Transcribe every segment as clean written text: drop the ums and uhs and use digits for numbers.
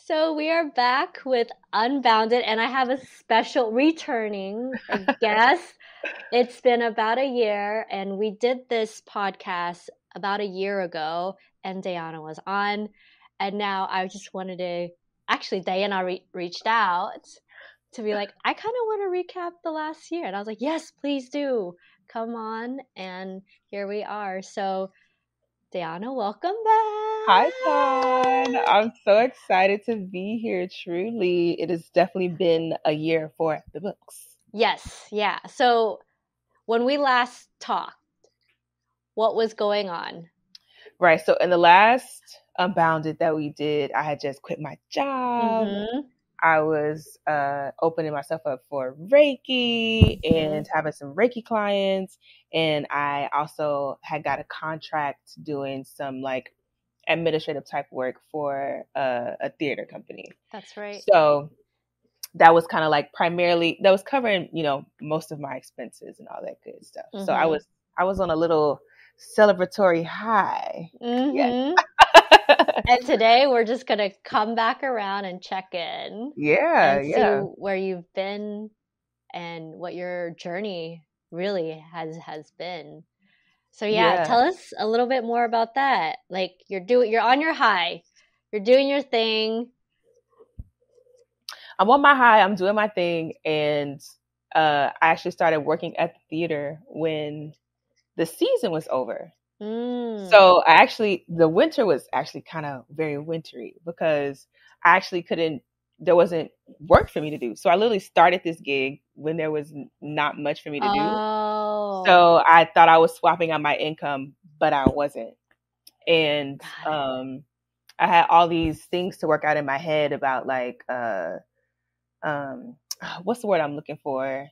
So we are back with Unbounded, and I have a special returning guest. It's been about a year, and we did this podcast about a year ago, and Diana was on. And now I just wanted to actually, Diana reached out to be like, I kind of want to recap the last year. And I was like, yes, please do. Come on. And here we are. So, Diana, welcome Hi, back. Ton. I'm so excited to be here. Truly, it has definitely been a year for the books. Yes, yeah. So when we last talked, what was going on? Right. So, in the last Unbounded that we did, I had just quit my job. Mm-hmm. I was opening myself up for Reiki and having some Reiki clients. And I also had got a contract doing some like administrative type work for a theater company. That's right. So that was kind of like primarily that was covering, most of my expenses and all that good stuff. Mm-hmm. So I was on a little celebratory high. Mm-hmm. Yeah. And today we're just gonna come back around and check in. Yeah. And see where you've been and what your journey really has been. So yeah, tell us a little bit more about that. Like you're on your high. You're doing your thing. I'm on my high, I'm doing my thing, and I actually started working at the theater when the season was over. So the winter was actually kind of very wintry because I actually there wasn't work for me to do. So I literally started this gig when there was not much for me to do. So I thought I was swapping out my income, but I wasn't. And I had all these things to work out in my head about like, what's the word I'm looking for?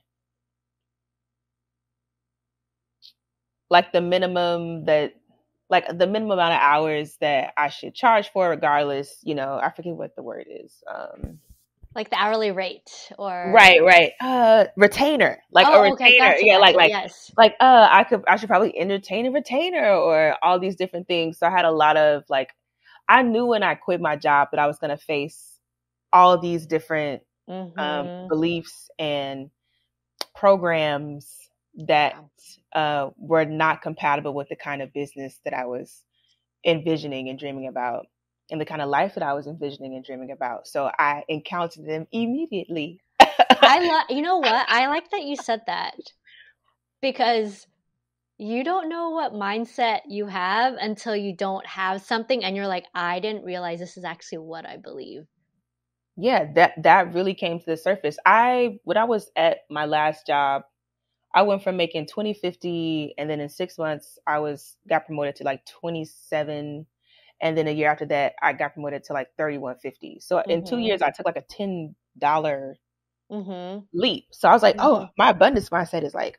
Like the minimum amount of hours that I should charge for, regardless. I forget what the word is. Like the hourly rate, or right. Retainer, like a retainer. Gotcha, yeah, gotcha, yes. I should probably entertain a retainer or all these different things. So I had a lot of I knew when I quit my job that I was going to face all these different beliefs and programs that were not compatible with the kind of business that I was envisioning and dreaming about and the kind of life that I was envisioning and dreaming about. So I encountered them immediately. You know what? I like that you said that, because you don't know what mindset you have until you don't have something and you're like, I didn't realize this is actually what I believe. Yeah, that really came to the surface. When I was at my last job, I went from making $20.50, and then in 6 months got promoted to like 27, and then a year after that I got promoted to like $31.50. So in 2 years I took like a $10 leap. So I was like, oh, my abundance mindset is like,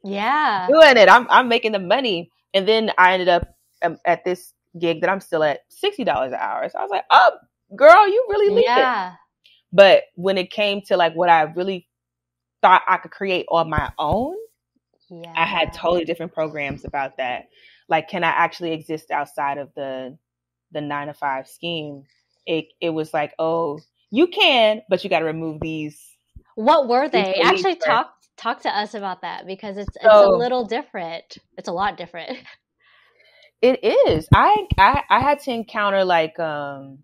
yeah, doing it. I'm making the money, and then I ended up at this gig that I'm still at $60 an hour. So I was like, oh, girl, you really leaping. Yeah. But when it came to like what I really thought I could create on my own, I had totally different programs about that. Like, can I actually exist outside of the 9-to-5 scheme? It was like, oh, you can, but you got to remove these. What were they? Actually, talk to us about that, because it's a little different. It's a lot different. It is. I had to encounter like all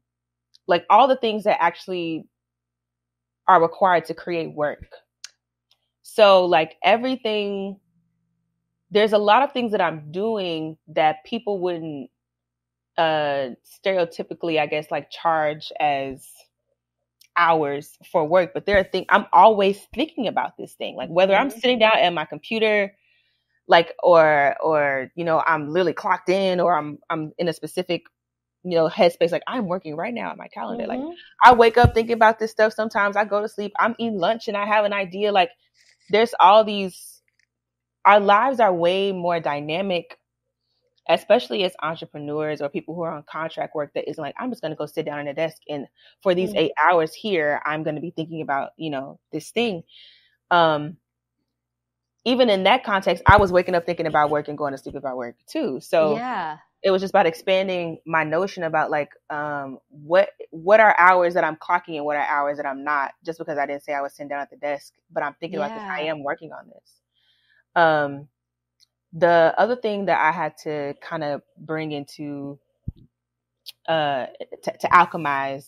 the things that actually are required to create work. So like everything, there's a lot of things that I'm doing that people wouldn't stereotypically, I guess, like charge as hours for work. But I'm always thinking about this thing, like whether I'm sitting down at my computer, like, or I'm literally clocked in, or I'm in a specific headspace, like I'm working right now on my calendar. Like I wake up thinking about this stuff. Sometimes I go to sleep, I'm eating lunch and I have an idea. Like there's all these, our lives are way more dynamic, especially as entrepreneurs or people who are on contract work, that isn't like, I'm just going to go sit down at a desk and for these 8 hours here, I'm going to be thinking about, this thing. Even in that context, I was waking up thinking about work and going to sleep about work too. So it was just about expanding my notion about like what are hours that I'm clocking and what are hours that I'm not, just because I didn't say I was sitting down at the desk, but I'm thinking about this. I am working on this. The other thing that I had to kind of bring into to alchemize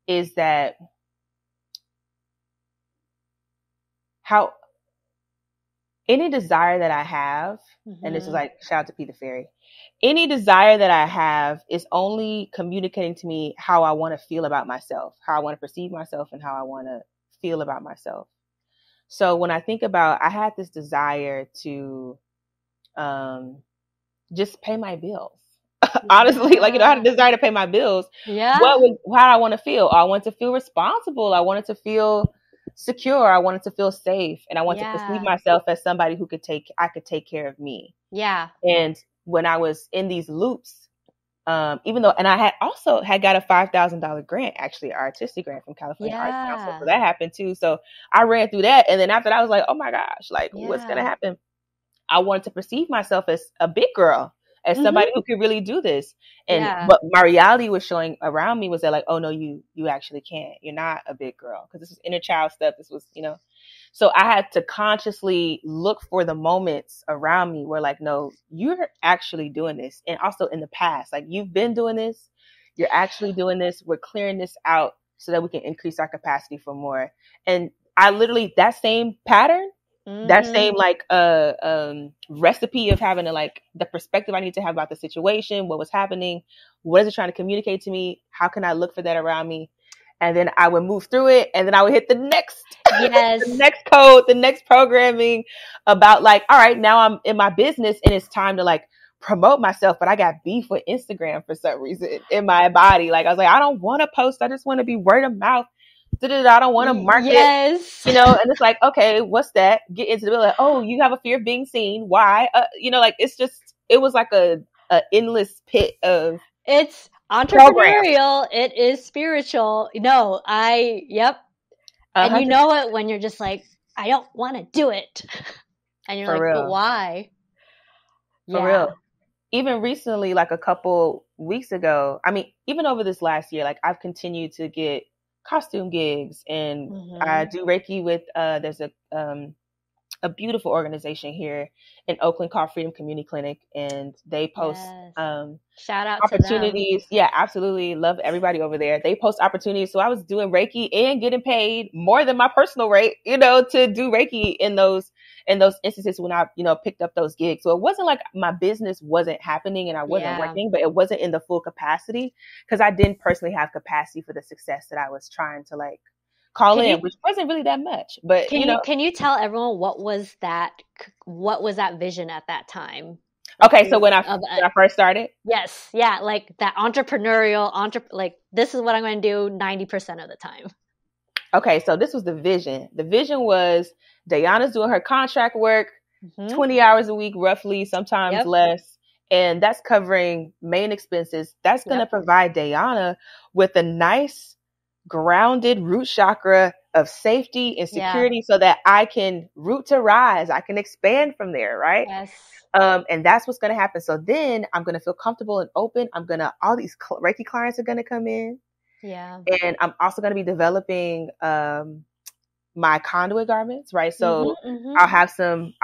is that how any desire that I have, and this is like shout out to Peter Ferry, any desire that I have is only communicating to me how I want to feel about myself, how I want to perceive myself, and how I want to feel about myself. So when I think about, I had this desire to just pay my bills. Honestly, like, you know, I had a desire to pay my bills. Yeah. How do I want to feel? I want to feel responsible. I wanted to feel secure. I wanted to feel safe. And I wanted to perceive myself as somebody who I could take care of me. Yeah. And when I was in these loops, even though, and I had got a $5,000 grant, actually, an artistic grant from California Arts Council. So that happened too. So I ran through that. And then after that, I was like, oh my gosh, like what's going to happen? I wanted to perceive myself as a big girl, as somebody who could really do this. And what my reality was showing around me was that like, oh no, you actually can't. You're not a big girl, because this was inner child stuff. This was, you know, so I had to consciously look for the moments around me where like, no, you're actually doing this. And also in the past, like you've been doing this, you're actually doing this. We're clearing this out so that we can increase our capacity for more. And I literally, that same pattern, that same like recipe of having to like the perspective I need to have about the situation, what was happening, what is it trying to communicate to me, how can I look for that around me, and then I would move through it, and then I would hit the next the next code, the next programming about like, all right, now I'm in my business and it's time to like promote myself, but I got beef with Instagram for some reason in my body. Like I was like, I don't want to post, I just want to be word of mouth. I don't want to market, you know, and it's like, okay, what's that? Get into the like, oh, you have a fear of being seen. Why? You know, like it was like a endless pit of. It's entrepreneurial. It is spiritual. No, yep. And you know it when you're just like, I don't want to do it. And you're like, but why? For real. Even recently, like a couple weeks ago, I mean, even over this last year, like I've continued to get costume gigs, and I do Reiki with there's a beautiful organization here in Oakland called Freedom Community Clinic, and they post shout out opportunities. To them. Yeah, absolutely, love everybody over there. They post opportunities, so I was doing Reiki and getting paid more than my personal rate, you know, to do Reiki in those instances when I, you know, picked up those gigs. So it wasn't like my business wasn't happening and I wasn't working, but it wasn't in the full capacity because I didn't personally have capacity for the success that I was trying to like call in, which wasn't really that much. But can you tell everyone what was that vision at that time? Okay, so when I first started? Yes, yeah, like that entrepreneurial, like this is what I'm going to do 90% of the time. Okay, so this was the vision. The vision was Dayana's doing her contract work, 20 hours a week, roughly, sometimes less. And that's covering main expenses. That's going to provide Dayana with a nice, grounded root chakra of safety and security so that I can root to rise. I can expand from there, right? Yes. And that's what's going to happen. So then I'm going to feel comfortable and open. all these Reiki clients are going to come in. Yeah. And I'm also going to be developing my conduit garments, right? So I'll have some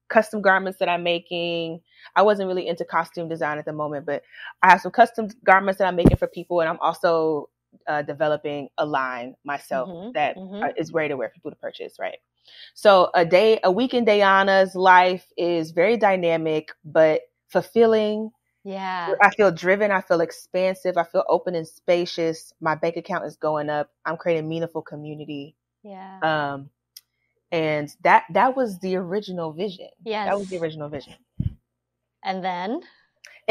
custom garments that I'm making. I wasn't really into costume design at the moment, but I have some custom garments that I'm making for people. And I'm also developing a line myself that is ready to wear for people to purchase, right? So a week in Dayana's life is very dynamic, but fulfilling. Yeah. I feel driven. I feel expansive. I feel open and spacious. My bank account is going up. I'm creating meaningful community. Yeah. And that was the original vision. Yes. That was the original vision. And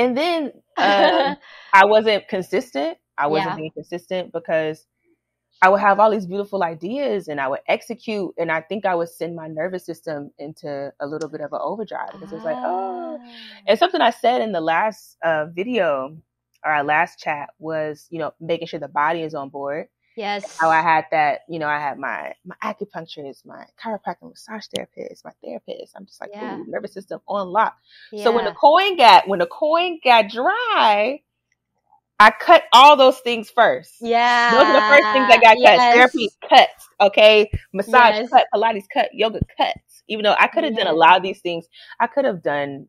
then I wasn't consistent. I wasn't being consistent because I would have all these beautiful ideas and I would execute, and I think I would send my nervous system into a little bit of an overdrive because it's like, oh. And something I said in the last video or our last chat was, you know, making sure the body is on board. Yes. How I had that, I had my acupuncturist, my chiropractor, massage therapist, my therapist. I'm just like, Yeah. ooh, nervous system on lock. So when the Yeah. coin got dry, I cut all those things first. Those are the first things that Yeah. got cut. Therapy Yes. cuts, okay? Massage Yes. cut, Pilates cut, yoga cuts. Even though I could have done a Yes. lot of these things, I could have done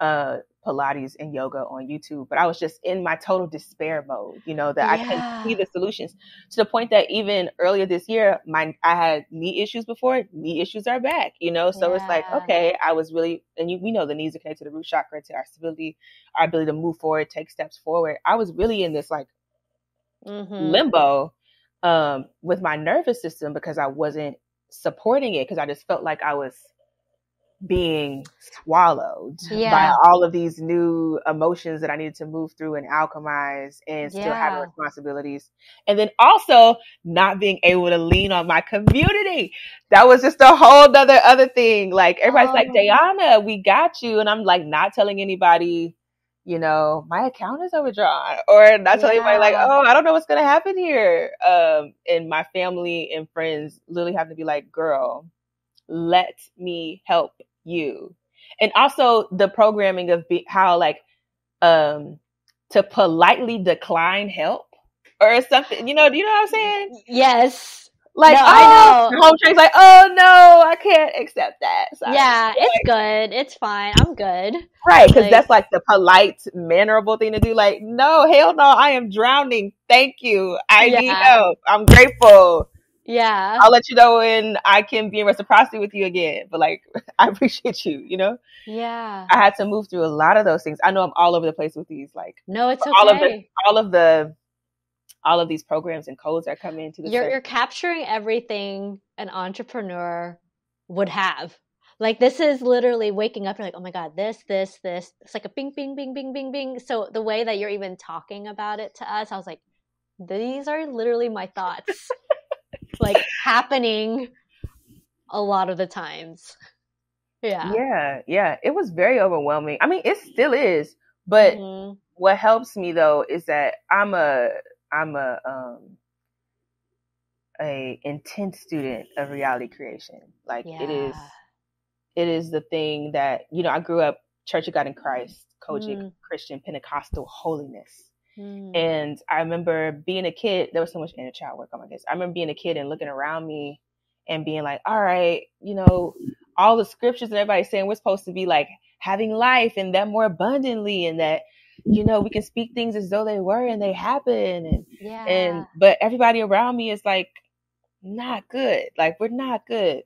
Pilates and yoga on YouTube, but I was just in my total despair mode, that I couldn't see Yeah. the solutions, to the point that even earlier this year, I had knee issues before. Knee issues are back, so it's like, Yeah. okay, I was really, and we know the knees are connected to the root chakra, to our stability, our ability to move forward, take steps forward. I was really in this like limbo with my nervous system, because I wasn't supporting it, because I just felt like I was being swallowed by Yeah. all of these new emotions that I needed to move through and alchemize, and still having Yeah. responsibilities. And then also not being able to lean on my community. That was just a whole nother other thing. Like, everybody's like, Dayana, we got you. And I'm like, not telling anybody, my account is overdrawn, or not telling anybody like, oh, I don't know what's going to happen here. And my family and friends literally have to be like, girl, let me help you. And also the programming of how like to politely decline help or something, do you know what I'm saying? Yes. Like, no, oh, I know. home train's like, oh no, I can't accept that. Sorry. Yeah, it's like, good. It's fine. I'm good. Right, because Like, that's like the polite, mannerable thing to do. Like, no, hell no, I am drowning. Thank you. I need help. I'm grateful. Yeah. I'll let you know when I can be in reciprocity with you again. But like, I appreciate you, Yeah. I had to move through a lot of those things. I know I'm all over the place with these, like, No, it's all okay. of these programs and codes that come into the You're capturing everything an entrepreneur would have. Like, this is literally waking up, you're like, oh my God, this. It's like a bing, bing, bing, bing, bing, bing. So the way that you're even talking about it to us, I was like, these are literally my thoughts, like, happening a lot of the times. Yeah. Yeah. It was very overwhelming. I mean, it still is, but what helps me though is that I'm a intense student of reality creation. Like, it is the thing that, I grew up Church of God in Christ, Kojic, Christian, Pentecostal holiness. And I remember being a kid, there was so much inner child work on my kids. I remember being a kid and looking around me and being like, all right, all the scriptures and everybody's saying we're supposed to be like having life and that more abundantly, and that, we can speak things as though they were and they happen. But everybody around me is like, not good. Like, we're not good.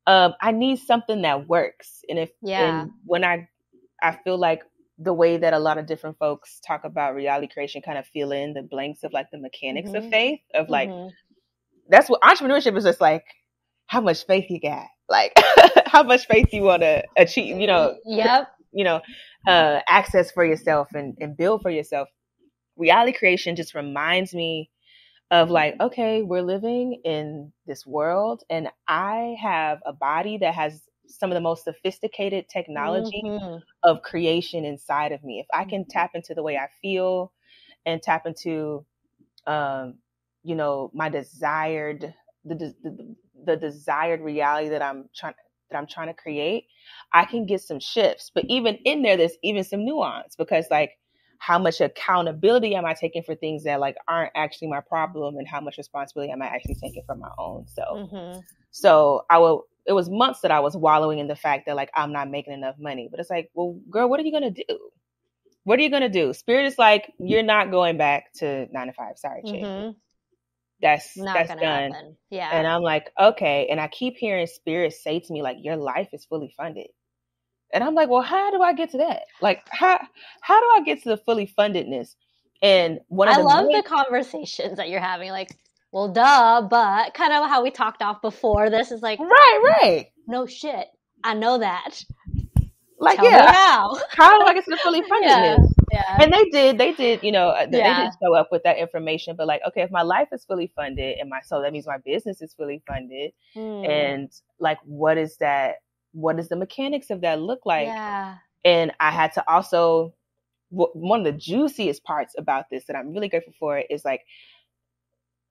I need something that works. And when I feel like the way that a lot of different folks talk about reality creation kind of fill in the blanks of like the mechanics of faith, of like, that's what entrepreneurship is, just like, how much faith you got, like how much faith you want to achieve, access for yourself and build for yourself. Reality creation just reminds me of like, okay, we're living in this world and I have a body that has some of the most sophisticated technology of creation inside of me. If I can tap into the way I feel and tap into, my desired, the desired reality that I'm trying to create, I can get some shifts. But even in there's even some nuance, because like, how much accountability am I taking for things that like aren't actually my problem, and how much responsibility am I actually taking for my own self? So it was months that I was wallowing in the fact that like, I'm not making enough money. But it's like, well, girl, what are you going to do? What are you going to do? Spirit is like, you're not going back to 9 to 5. Sorry, chick. That's done. Happen. Yeah. And I'm like, okay. And I keep hearing Spirit say to me, like, your life is fully funded. And I'm like, well, how do I get to that? Like, how do I get to the fully fundedness? And I love the conversations that you're having. Like, well, duh, but kind of how we talked off before this is like, right. No shit. I know that. Like, Tell me how do I get to the fully fundedness? Yeah. And they did, they did show up with that information. But like, okay, if my life is fully funded and so that means my business is fully funded. And like, what is that? What does the mechanics of that look like? And I had to also, one of the juiciest parts about this that I'm really grateful for is like,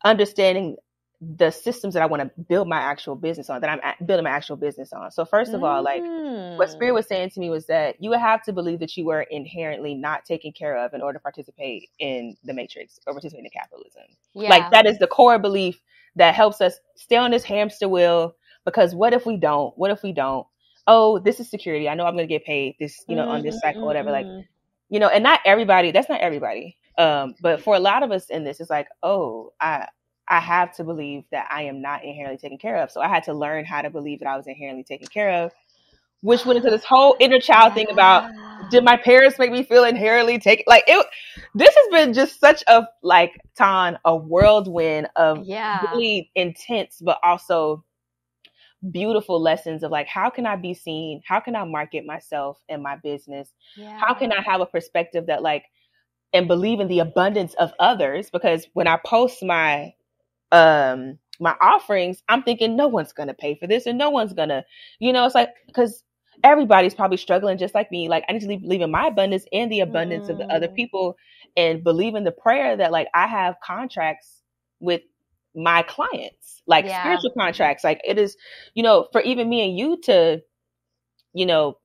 understanding the systems that I want to build my actual business on, that I'm building my actual business on. So first of all, like what Spirit was saying to me was that you would have to believe that you were inherently not taken care of in order to participate in the matrix or participate in capitalism. Yeah. Like that is the core belief that helps us stay on this hamster wheel, because what if we don't? What if we don't? Oh, this is security. I know I'm going to get paid this, on this cycle, whatever. Like, and not everybody, that's not everybody. But for a lot of us in this, it's like, oh, I have to believe that I am not inherently taken care of. So I had to learn how to believe that I was inherently taken care of, which went into this whole inner child thing about, did my parents make me feel inherently taken? Like this has been just such a whirlwind of really intense, but also beautiful lessons of like, how can I be seen? How can I market myself and my business? How can I have a perspective that like, and believe in the abundance of others? Because when I post my offerings, I'm thinking no one's going to pay for this, and no one's going to, it's like, because everybody's probably struggling just like me. Like I need to believe in my abundance and the abundance of the other people, and believe in the prayer that like I have contracts with my clients, like spiritual contracts. Like it is, for even me and you to,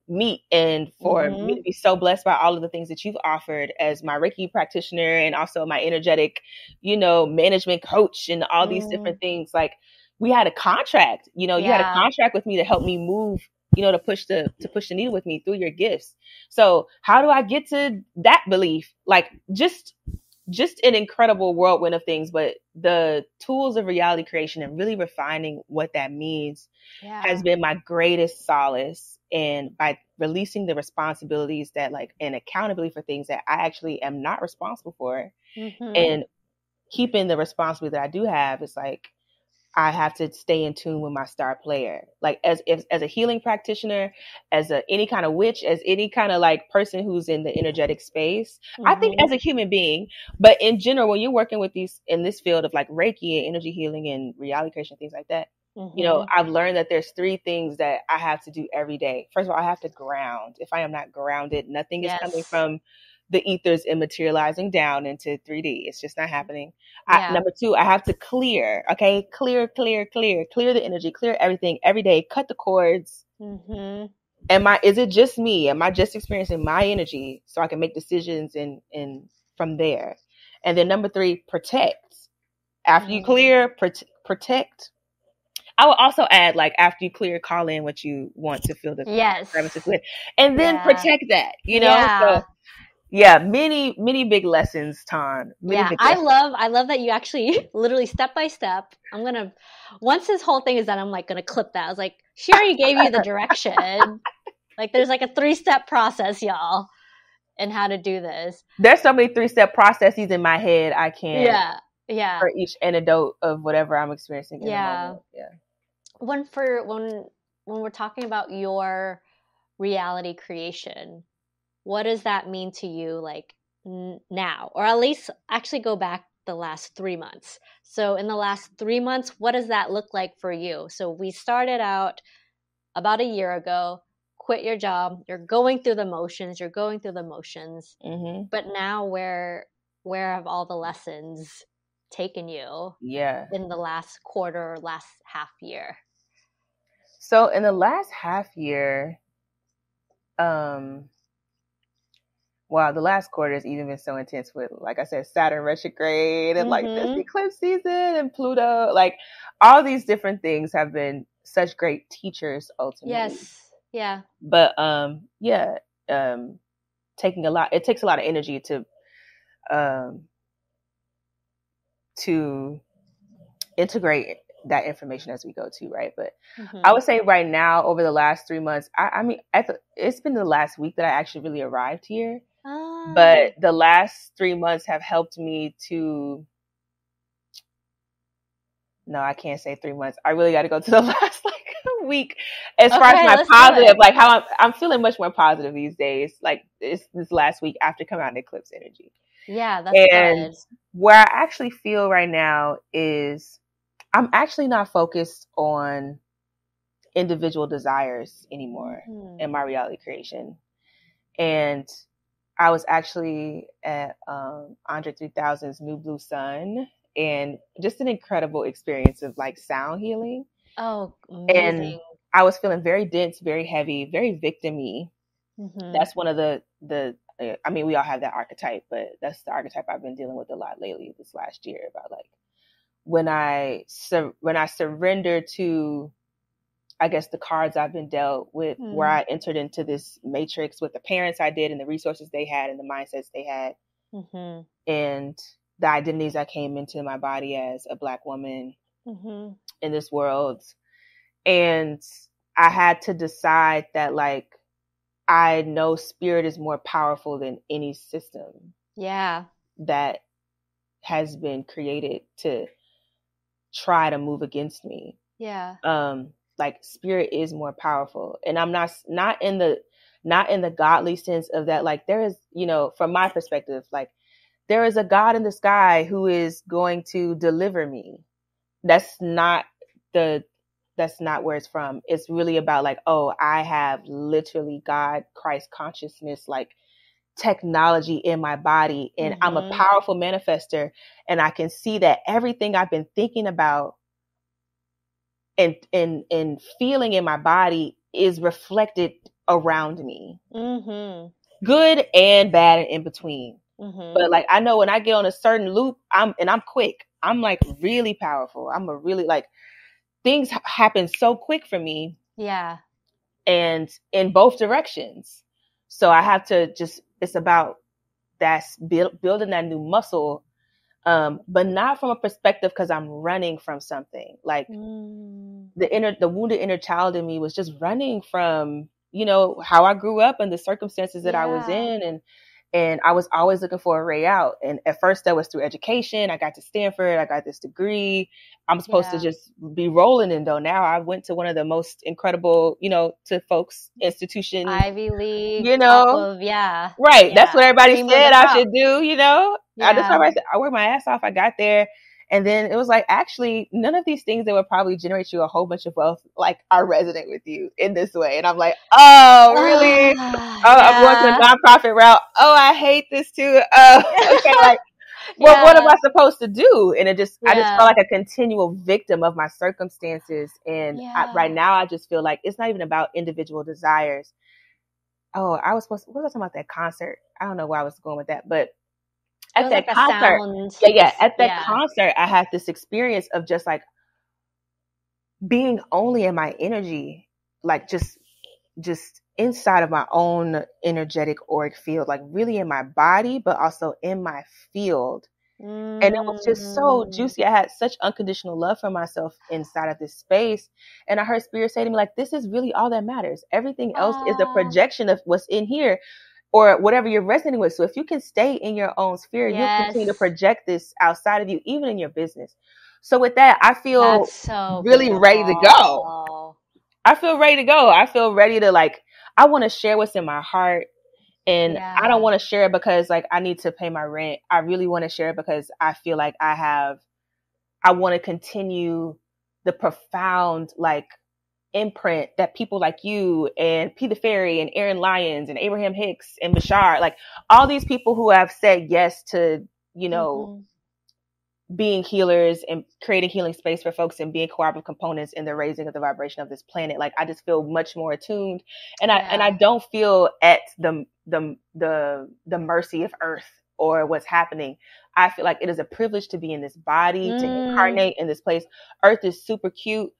meet, and for me to be so blessed by all of the things that you've offered as my Reiki practitioner, and also my energetic, management coach, and all these different things. Like we had a contract, you had a contract with me to help me move, to push the needle with me through your gifts. So how do I get to that belief? Like just an incredible whirlwind of things, but the tools of reality creation and really refining what that means has been my greatest solace. And by releasing the responsibilities that like, and accountability for things that I actually am not responsible for, and keeping the responsibility that I do have, it's like, I have to stay in tune with my star player. Like as a healing practitioner, as any kind of witch, as any kind of like person who's in the energetic space, I think as a human being, but in general, when you're working with these in this field of like Reiki and energy healing and reality creation, things like that, I've learned that there's 3 things that I have to do every day. First of all, I have to ground. If I am not grounded, nothing is coming from the ethers and materializing down into 3D. It's just not happening. Number 2, I have to clear. Okay. Clear the energy, clear everything every day, cut the cords. Is it just me? Am I just experiencing my energy so I can make decisions and from there? And then number 3, protect. After you clear, protect. I will also add, like, after you clear, call in what you want to feel the premises with, and then protect that, So, many, many big lessons, Ton. I love that you actually literally step by step. Once this whole thing is done, I'm like gonna clip that. I was like, she already gave you the direction. Like there's like a 3-step process, y'all, and how to do this. There's so many 3-step processes in my head. I can't. For each antidote of whatever I'm experiencing in the moment. When we're talking about your reality creation, what does that mean to you, like now, or at least actually go back the last 3 months? So in the last 3 months, what does that look like for you? So we started out about a year ago, quit your job, you're going through the motions, but now where have all the lessons taken you in the last quarter or last half year? So in the last half year, the last quarter has even been so intense with, like I said, Saturn retrograde and like this eclipse season and Pluto. Like all these different things have been such great teachers ultimately. Yes. Yeah. But it takes a lot of energy to integrate that information as we go to, right? But I would say right now, over the last 3 months, it's been the last week that I actually really arrived here. But the last 3 months have helped me to, no, I can't say 3 months. I really got to go to the last week as far as my positive, like how I'm feeling much more positive these days. Like this last week after coming out in eclipse energy. Yeah, that's good. Where I actually feel right now is I'm actually not focused on individual desires anymore in my reality creation. And I was actually at Andre 3000's New Blue Sun and just an incredible experience of like sound healing. Oh, And amazing. I was feeling very dense, very heavy, very victim-y. Mm-hmm. That's one of the I mean, we all have that archetype, but that's the archetype I've been dealing with a lot lately this last year, about like when I surrender to, I guess, the cards I've been dealt with, where I entered into this matrix with the parents I did and the resources they had and the mindsets they had, and the identities I came into my body as a Black woman in this world. And I had to decide that, like, I know spirit is more powerful than any system. Yeah. That has been created to try to move against me. Yeah. Like, spirit is more powerful. And I'm not in the godly sense of that. Like, there is, you know, from my perspective, like, there is a God in the sky who is going to deliver me. That's not where it's from. It's really about like, oh, I have literally God, Christ consciousness, like technology in my body, and I'm a powerful manifester, and I can see that everything I've been thinking about and feeling in my body is reflected around me. Good and bad and in between. But like, I know when I get on a certain loop, I'm quick. I'm like really powerful. I'm a really, like, things happen so quick for me. Yeah. And in both directions. So I have to just, it's about that building that new muscle, but not from a perspective because I'm running from something. Like the wounded inner child in me was just running from, you know, how I grew up and the circumstances that I was in, and I was always looking for a way out. And at first that was through education. I got to Stanford. I got this degree. I'm supposed to just be rolling in, though. Now I went to one of the most incredible, you know, to folks, institutions. Ivy League. You know? Right. Yeah. That's what everybody said I should do, you know? I worked my ass off. I got there. And then it was like, actually, none of these things that would probably generate you a whole bunch of wealth, like, are resonant with you in this way. And I'm like, oh, really? I'm going to the nonprofit route. Oh, I hate this too. Oh, okay. Like, what am I supposed to do? And I just felt like a continual victim of my circumstances. And right now, I just feel like it's not even about individual desires. Oh, what was I talking about that concert? I don't know where I was going with that, but at that concert, at that concert, I had this experience of just like being only in my energy, like just inside of my own energetic auric field, like really in my body, but also in my field. And it was just so juicy. I had such unconditional love for myself inside of this space. And I heard spirit say to me, like, this is really all that matters. Everything else is a projection of what's in here, or whatever you're resonating with. So if you can stay in your own sphere, you'll continue to project this outside of you, even in your business. So with that, I feel really ready to go. I feel ready to go. I feel ready to, like, I want to share what's in my heart. And I don't want to share it because, like, I need to pay my rent. I really want to share it because I feel like I want to continue the profound, like, imprint that people like you and Peter Ferry and Aaron Lyons and Abraham Hicks and Bashar, like all these people who have said yes to, you know, being healers and creating healing space for folks and being cooperative components in the raising of the vibration of this planet. Like, I just feel much more attuned, and I don't feel at the mercy of Earth or what's happening. I feel like it is a privilege to be in this body, to incarnate in this place. Earth is super cute.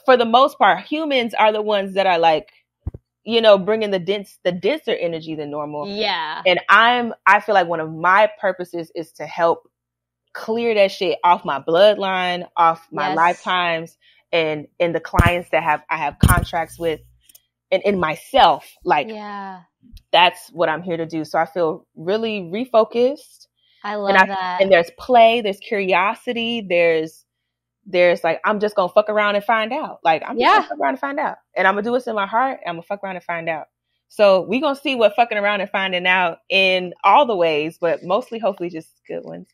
For the most part, humans are the ones that are, like, you know, bringing the denser energy than normal. Yeah. And I feel like one of my purposes is to help clear that shit off my bloodline, off my lifetimes, and in the clients that I have contracts with, and in myself. Like, that's what I'm here to do. So I feel really refocused. I love that. And there's play, there's curiosity, there's like, I'm just gonna fuck around and find out. Like, I'm just gonna fuck around and find out. And I'm gonna do what's in my heart, and I'm gonna fuck around and find out. So we gonna see what fucking around and finding out in all the ways, but mostly, hopefully, just good ones.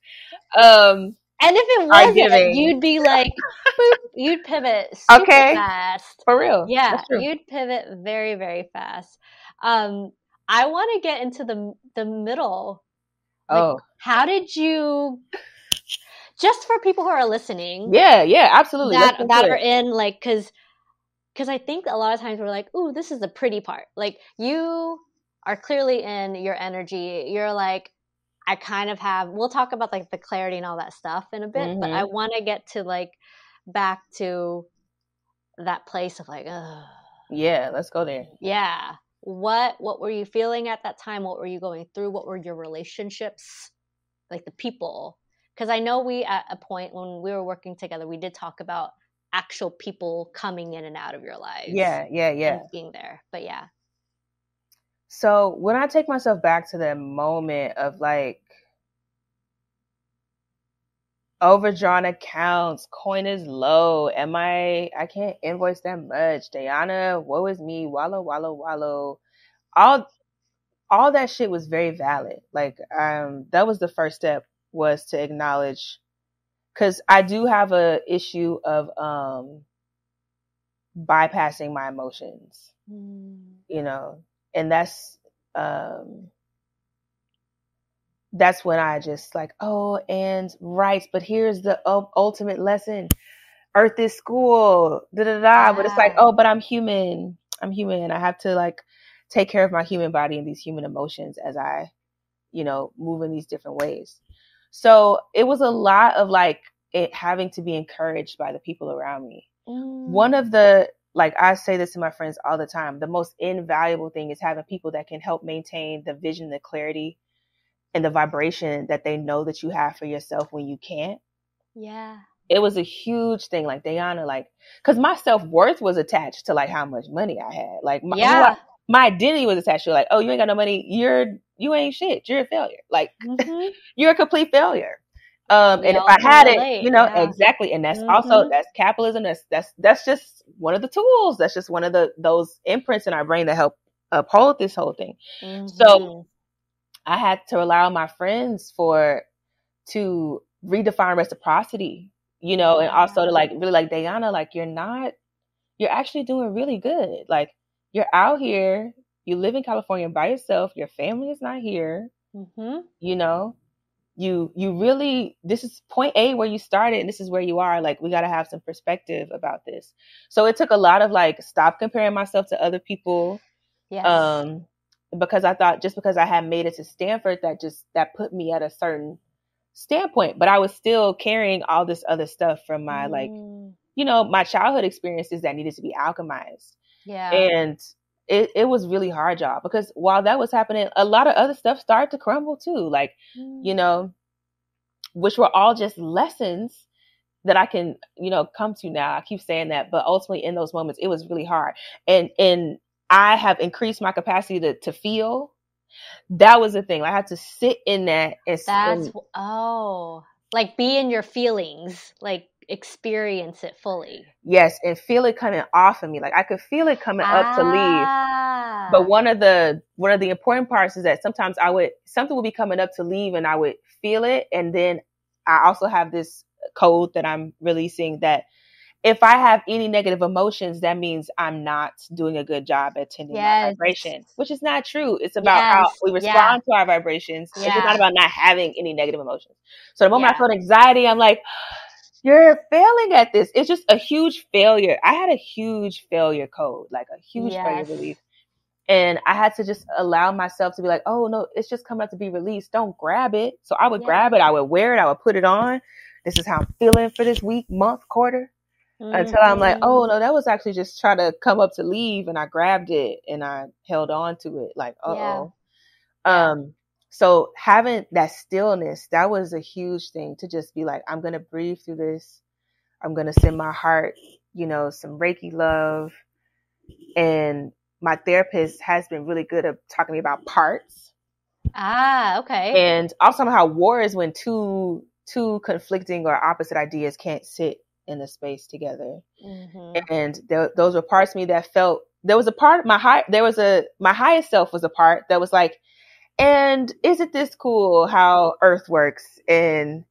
And if it wasn't, you'd be like, boop, you'd pivot super fast. For real. Yeah, you'd pivot very, very fast. I want to get into the middle. Like, how did you just for people who are listening. Yeah, absolutely. That are in like, because I think a lot of times we're like, ooh, this is the pretty part. Like, you are clearly in your energy. You're like, I kind of have, we'll talk about like the clarity and all that stuff in a bit, but I want to get to like back to that place of like, ugh. Yeah, let's go there. Yeah. What were you feeling at that time? What were you going through? What were your relationships? Like the people? Because I know we, at a point when we were working together, we did talk about actual people coming in and out of your lives. Yeah. And being there. But yeah. So when I take myself back to that moment of like overdrawn accounts, coin is low, I can't invoice that much, Diana, woe is me, wallow. All that shit was very valid. Like, that was the first step, was to acknowledge, because I do have a issue of bypassing my emotions, you know, and that's when I just like, oh, and right, but here's the ultimate lesson: Earth is school, Yeah. But it's like, oh, but I'm human. I have to like take care of my human body and these human emotions as I, move in these different ways. So it was a lot of like it having to be encouraged by the people around me. One of the, like, I say this to my friends all the time, the most invaluable thing is having people that can help maintain the vision, the clarity, and the vibration that they know that you have for yourself when you can't. Yeah. It was a huge thing. Like, Diana, like, because my self-worth was attached to like how much money I had. Like, my identity was attached to like, oh, you ain't got no money, you ain't shit, you're a failure. Like, you're a complete failure. And if I had it, exactly. And that's also, that's capitalism. That's just one of the tools. That's just one of those imprints in our brain that help uphold this whole thing. So I had to rely on my friends to redefine reciprocity, and also to like, really like, Diana, like, you're actually doing really good. Like, you're out here, you live in California by yourself, your family is not here, you really, this is point A where you started and this is where you are. Like, we got to have some perspective about this. So it took a lot of like, stop comparing myself to other people. Yes. Because I thought just because I had made it to Stanford, that put me at a certain standpoint, but I was still carrying all this other stuff from my like, my childhood experiences that needed to be alchemized. Yeah. And it was really hard, y'all, because while that was happening, a lot of other stuff started to crumble too. Like, which were all just lessons that I can, come to now. I keep saying that, but ultimately in those moments, it was really hard. And I have increased my capacity to feel. That was the thing. I had to sit in that. Like, be in your feelings, like experience it fully. Yes, and feel it coming off of me. Like, I could feel it coming up to leave. But one of the important parts is that sometimes something would be coming up to leave and I would feel it. And then I also have this code that I'm releasing that if I have any negative emotions, that means I'm not doing a good job at tending my vibration, which is not true. It's about how we respond to our vibrations. It's not about not having any negative emotions. So the moment I felt anxiety, I'm like, you're failing at this. It's just a huge failure. I had a huge failure code, like a huge failure belief. And I had to just allow myself to be like, oh no, it's just coming up to be released. Don't grab it. So I would grab it. I would wear it. I would put it on. This is how I'm feeling for this week, month, quarter. Until I'm like, oh no, that was actually just trying to come up to leave, and I grabbed it and I held on to it, like, so having that stillness, that was a huge thing, to just be like, I'm gonna breathe through this. I'm gonna send my heart, some Reiki love. And my therapist has been really good at talking to me about parts. Okay. And also how war is when two conflicting or opposite ideas can't sit in the space together. And those were parts of me that felt, there was a part of my highest self was a part that was like, and isn't this cool how Earth works? And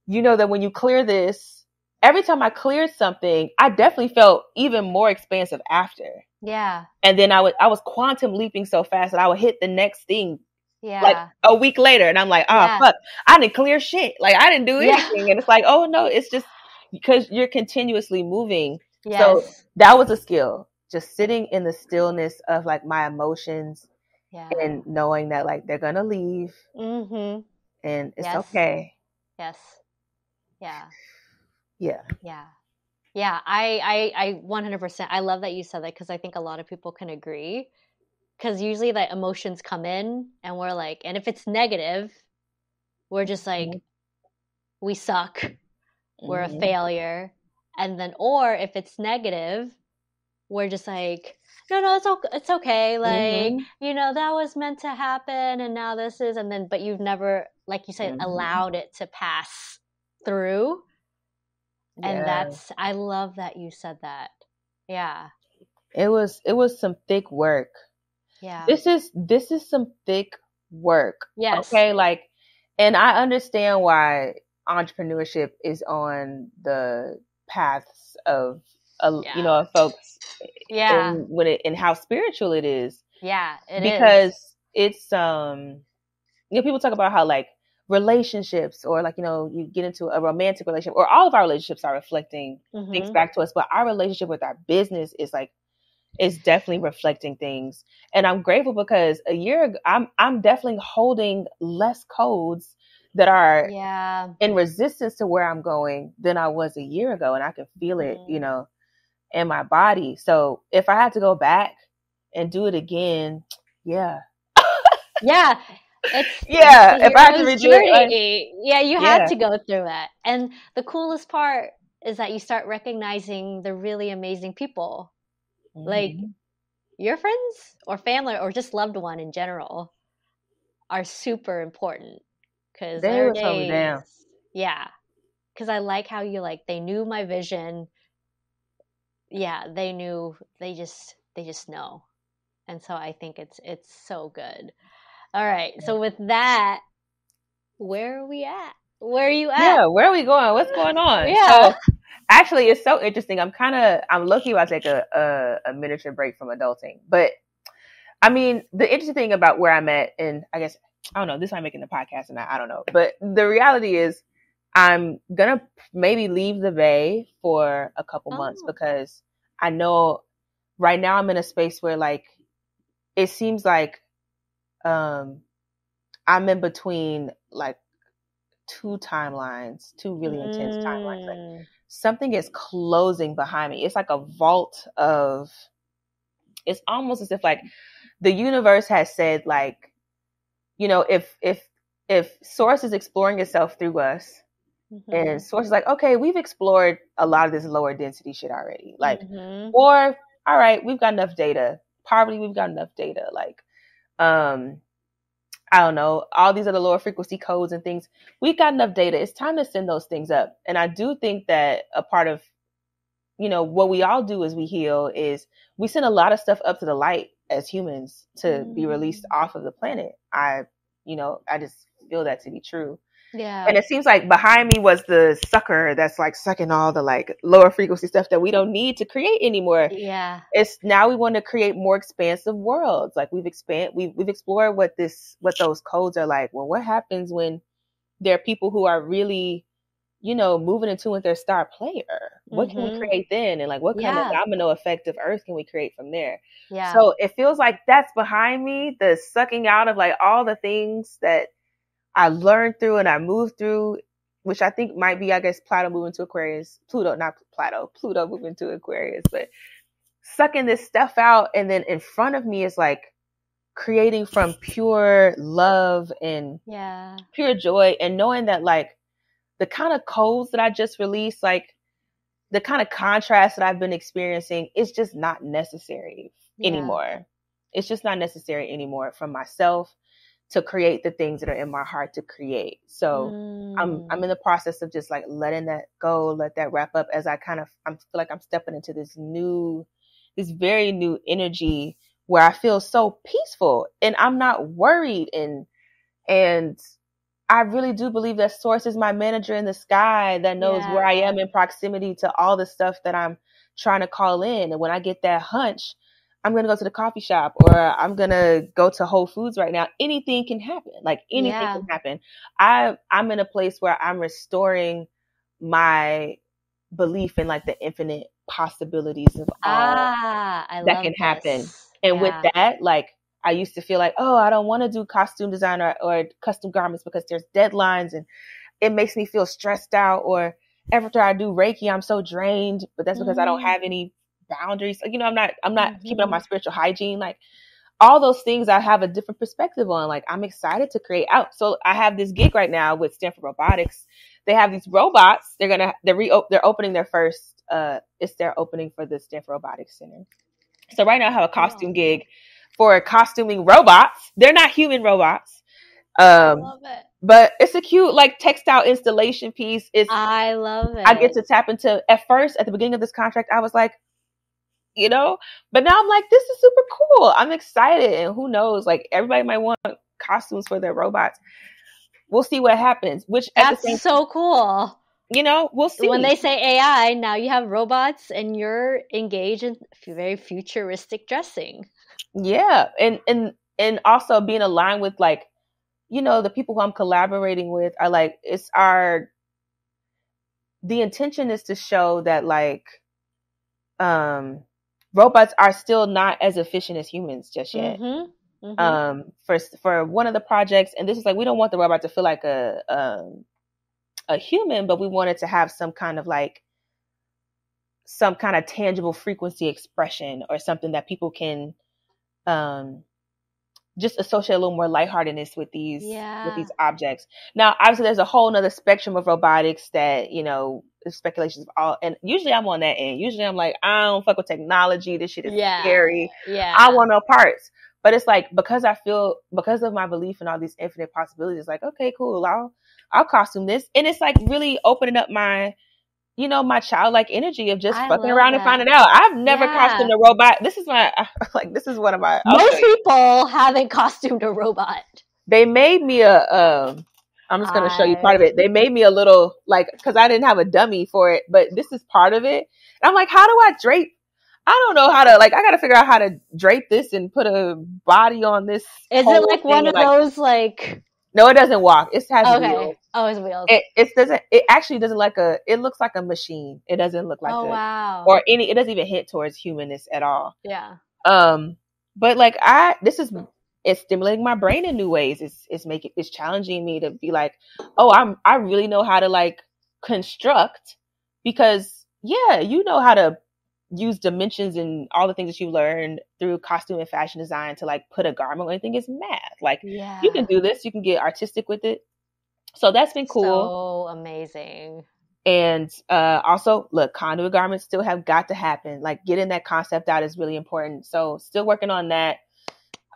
that when you clear this, every time I cleared something, I definitely felt even more expansive after. Yeah. And then I was quantum leaping so fast that I would hit the next thing like Yeah. a week later, and I'm like, oh Yeah. fuck, I didn't clear shit. Like I didn't do Yeah. anything, and it's like, oh no, it's just because you're continuously moving. So Yes. that was a skill, just sitting in the stillness of like my emotions Yeah. and knowing that like they're gonna leave Mm-hmm. and it's Yes. okay. Yes. Yeah. Yeah. Yeah. Yeah. I 100%. I love that you said that because I think a lot of people can agree. Because usually the emotions come in and we're like, and if it's negative, we're just like, we suck, we're a Mm-hmm. failure. And then, or if it's negative, we're just like, no, it's okay. Like, Mm-hmm. that was meant to happen. And now this is, and then, but you've never, like you said, Mm-hmm. allowed it to pass through. And Yeah. I love that you said that. Yeah. It was some thick work. Yeah. This is some thick work. Yes. Okay, like, and I understand why entrepreneurship is on the paths of Yeah. of folks Yeah. and how spiritual it is, Yeah. It is. because it's people talk about how like relationships, or like you get into a romantic relationship, or all of our relationships are reflecting things Mm-hmm. back to us, but our relationship with our business is like, it's definitely reflecting things. And I'm grateful because a year ago, I'm definitely holding less codes that are Yeah. in resistance to where I'm going than I was a year ago, and I can feel it, Mm. in my body. So if I had to go back and do it again, yeah, Yeah. It's yeah. the If I had to hero's redo it, like, journey. Yeah, you had yeah. to go through it. And the coolest part is that you start recognizing the really amazing people. Like Mm-hmm. your friends or family or just loved one in general are super important because They there are was holding me days, down. yeah. Because I like how you they knew my vision. Yeah, they just know. And so I think it's so good. All right. So with that, where are we at? Where are you at? Yeah, where are we going? What's going on? Yeah. So actually, it's so interesting. I'm lucky about to take a miniature break from adulting. But I mean, the interesting thing about where I'm at, and I guess, I don't know, this I'm making the podcast and I don't know. But the reality is I'm gonna maybe leave the Bay for a couple months, Oh. because I know right now I'm in a space where like it seems like I'm in between like two really intense timelines. Like Mm. something is closing behind me. It's like a vault of, it's almost as if like the universe has said like, if source is exploring itself through us, Mm-hmm. and source is like, okay, we've explored a lot of this lower density shit already. Like, Mm-hmm. or all right, we've got enough data. Poverty, we've got enough data. Like, I don't know, all these other lower frequency codes and things. We've got enough data. It's time to send those things up. And I do think that a part of, what we all do as we heal is we send a lot of stuff up to the light as humans to be released off of the planet. I just feel that to be true. Yeah. And it seems like behind me was the sucker that's like sucking all the like lower frequency stuff that we don't need to create anymore. Yeah. It's now we want to create more expansive worlds. Like we've explored what those codes are like. Well, what happens when there are people who are really, moving into with their star player? What can we Mm-hmm. create then? And like what kind of Yeah. domino effect of Earth can we create from there? Yeah. So it feels like that's behind me, the sucking out of like all the things that I learned through and I moved through, which I think might be, I guess, Pluto moving to Aquarius. Pluto moving to Aquarius, but sucking this stuff out. And then in front of me is like creating from pure love and pure joy, and knowing that like the kind of codes that I just released, like the kind of contrast that I've been experiencing, is just not necessary anymore. It's just not necessary anymore from myself to create the things that are in my heart to create. So I'm in the process of just like letting that go, let that wrap up, as I feel like I'm stepping into this very new energy where I feel so peaceful and I'm not worried, and I really do believe that source is my manager in the sky that knows where I am in proximity to all the stuff that I'm trying to call in. And when I get that hunch, I'm going to go to the coffee shop, or I'm going to go to Whole Foods right now. Anything can happen. Like anything can happen. I'm in a place where I'm restoring my belief in like the infinite possibilities of all that can happen. And with that, like, I used to feel like, oh, I don't want to do costume design or custom garments because there's deadlines and it makes me feel stressed out. Or after I do Reiki, I'm so drained, but that's because I don't have any boundaries. You know, I'm not keeping up my spiritual hygiene. Like all those things I have a different perspective on. Like I'm excited to create out. So I have this gig right now with Stanford Robotics. They have these robots. They're opening their first, it's their opening for the Stanford Robotics Center. So right now I have a costume gig for costuming robots. They're not human robots. I love it. But it's a cute like textile installation piece. I love it. I get to tap into, at the beginning of this contract, I was like, you know, but now I'm like, this is super cool. I'm excited. And who knows, like everybody might want costumes for their robots. We'll see what happens. That's so cool. You know, we'll see. When they say AI, now you have robots and you're engaged in very futuristic dressing. Yeah. And also being aligned with like, you know, the people who I'm collaborating with are like, the intention is to show that like, robots are still not as efficient as humans just yet. For one of the projects, and this is like, we don't want the robot to feel like a human, but we wanted to have some kind of tangible frequency expression or something that people can just associate a little more lightheartedness with these objects. Now, obviously, there's a whole nother spectrum of robotics that, you know, speculations of all, and usually I'm on that end. Usually I'm like, I don't fuck with technology. This shit is scary. Yeah. I want no parts. But it's like, because of my belief in all these infinite possibilities, it's like, okay, cool. I'll costume this. And it's like really opening up my, you know, my childlike energy of just fucking around and finding out. I've never costumed a robot. This is one of my. Most people haven't costumed a robot. They made me I'm just going to show you part of it. They made me a little, like, because I didn't have a dummy for it, but this is part of it. And I'm like, how do I drape? I don't know how to, like, I got to figure out how to drape this and put a body on this. Is it like one of those, like... No, it doesn't walk. It has wheels. Oh, it's wheels. It actually doesn't it looks like a machine. It doesn't look like wow. Or it doesn't even hint towards humanness at all. Yeah. But like it's stimulating my brain in new ways. It's challenging me to be like, oh, I really know how to like construct, because you know how to use dimensions and all the things that you learned through costume and fashion design to like put a garment or anything. Is math. Like you can do this, you can get artistic with it. So that's been cool. So amazing. And also, look, conduit garments still have got to happen. Like getting that concept out is really important. So still working on that.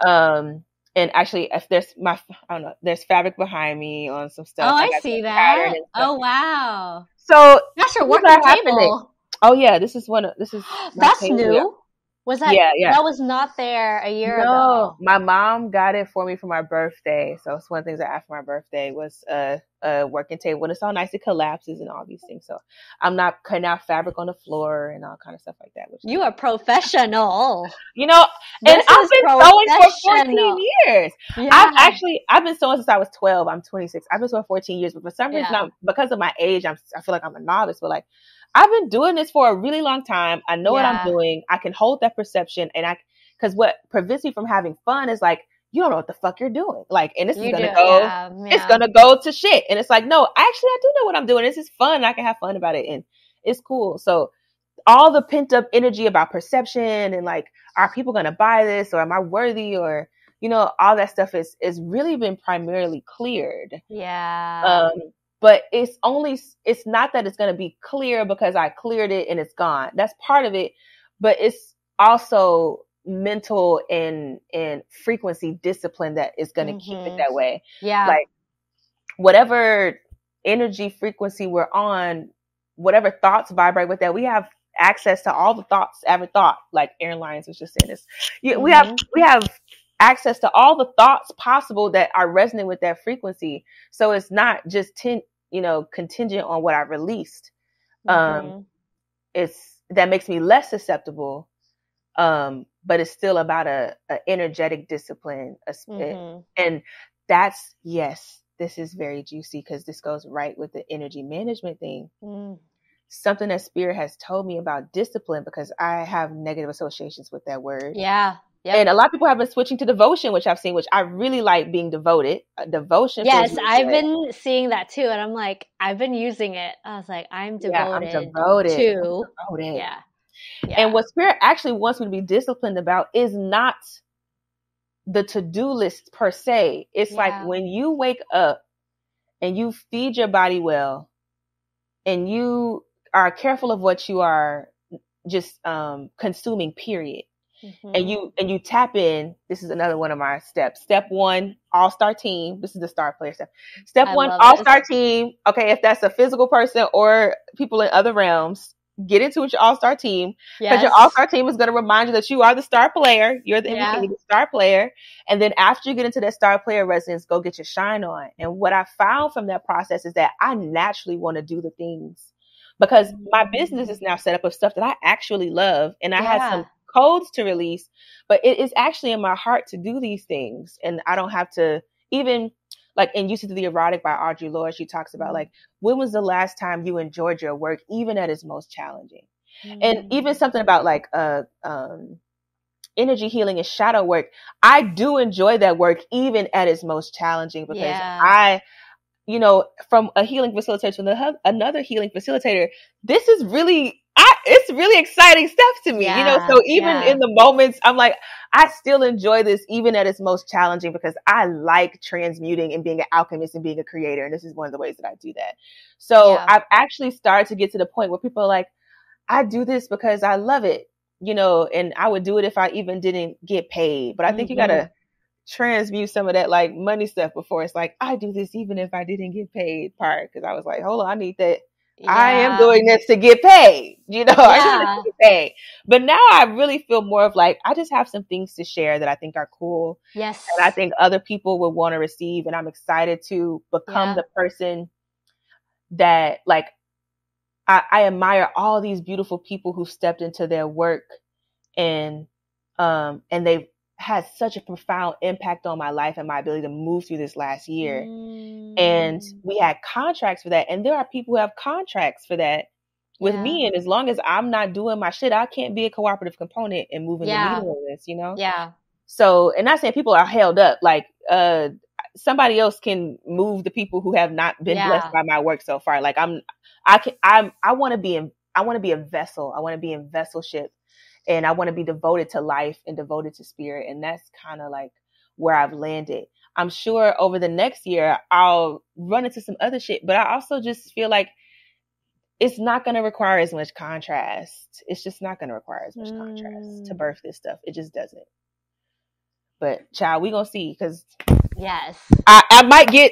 And actually, if there's fabric behind me on some stuff. Oh, I see that. Oh, wow. So that's your working table. Happening. Oh yeah, this is that's table. New. Was that? Yeah. That was not there a year ago. No, my mom got it for me for my birthday. So it's one of the things I asked for my birthday was a working table, and it's all nice. It collapses and all these things. So I'm not cutting out fabric on the floor and all kind of stuff like that. You are professional. You know, and I've been sewing for 14 years. Yeah. I've been sewing since I was 12. I'm 26. I've been sewing 14 years, but for some reason, because of my age, I feel like I'm a novice. But like, I've been doing this for a really long time. I know what I'm doing. I can hold that perception, and because what prevents me from having fun is like, you don't know what the fuck you're doing. Like, and this is gonna go, it's gonna go to shit. And it's like, no, actually, I do know what I'm doing. This is fun. I can have fun about it, and it's cool. So all the pent up energy about perception and like, are people gonna buy this, or am I worthy, or you know, all that stuff is really been primarily cleared. Yeah. But it's not that it's going to be clear because I cleared it and it's gone. That's part of it. But it's also mental and frequency discipline that is going to keep it that way. Yeah. Like whatever energy frequency we're on, whatever thoughts vibrate with that, we have access to all the thoughts ever thought. Like Aaron Lyons was just saying this. Yeah, we have access to all the thoughts possible that are resonant with that frequency. So it's not just contingent on what I released. It's that makes me less susceptible. But but it's still about a energetic discipline. Mm-hmm. And that's, yes, this is very juicy because this goes right with the energy management thing. Mm. Something that Spirit has told me about discipline, because I have negative associations with that word. Yeah. Yep. And a lot of people have been switching to devotion, which I've seen, which I really like being devoted. Devotion. Yes, I've been seeing that too. And I'm like, I've been using it. I was like, I'm devoted, to. I'm devoted. Yeah. And what Spirit actually wants me to be disciplined about is not the to-do list per se. It's like when you wake up and you feed your body well and you are careful of what you are just consuming, period. Mm-hmm. And you tap in. This is another one of my steps. Step 1, all-star team. This is the star player step. Step 1, all-star team. Okay, if that's a physical person or people in other realms, get into your all-star team. Because your all-star team is going to remind you that you are the star player. You're the MVP, the star player. And then after you get into that star player residence, go get your shine on. And what I found from that process is that I naturally want to do the things, because my business is now set up with stuff that I actually love. And I have some codes to release, but it is actually in my heart to do these things. And I don't have to, even like in Used to the Erotic by Audre Lorde, she talks about like, when was the last time you enjoyed your work, even at its most challenging? Mm-hmm. And even something about like energy healing and shadow work. I do enjoy that work even at its most challenging, because I, you know, from a healing facilitator to another healing facilitator, this is really, it's really exciting stuff to me, you know? So even in the moments, I'm like, I still enjoy this even at its most challenging, because I like transmuting and being an alchemist and being a creator. And this is one of the ways that I do that. So I've actually started to get to the point where people are like, I do this because I love it, you know, and I would do it if I even didn't get paid. But I think you got to transmute some of that like money stuff before it's like, I do this even if I didn't get paid part. Because I was like, hold on, I need that. I am doing this to get paid, you know, I get paid. But now I really feel more of like, I just have some things to share that I think are cool. Yes. And I think other people would want to receive. And I'm excited to become the person that, like, I admire all these beautiful people who stepped into their work and they've had such a profound impact on my life and my ability to move through this last year. And we had contracts for that. And there are people who have contracts for that with me. And as long as I'm not doing my shit, I can't be a cooperative component in moving the needle on this, you know? Yeah. So, and not saying people are held up, like, somebody else can move the people who have not been blessed by my work so far. Like I want to be a vessel. I want to be in vesselship. And I want to be devoted to life and devoted to spirit. And that's kind of like where I've landed. I'm sure over the next year, I'll run into some other shit. But I also just feel like it's not going to require as much contrast. It's just not going to require as much contrast to birth this stuff. It just doesn't. But child, we going to see. Because I might get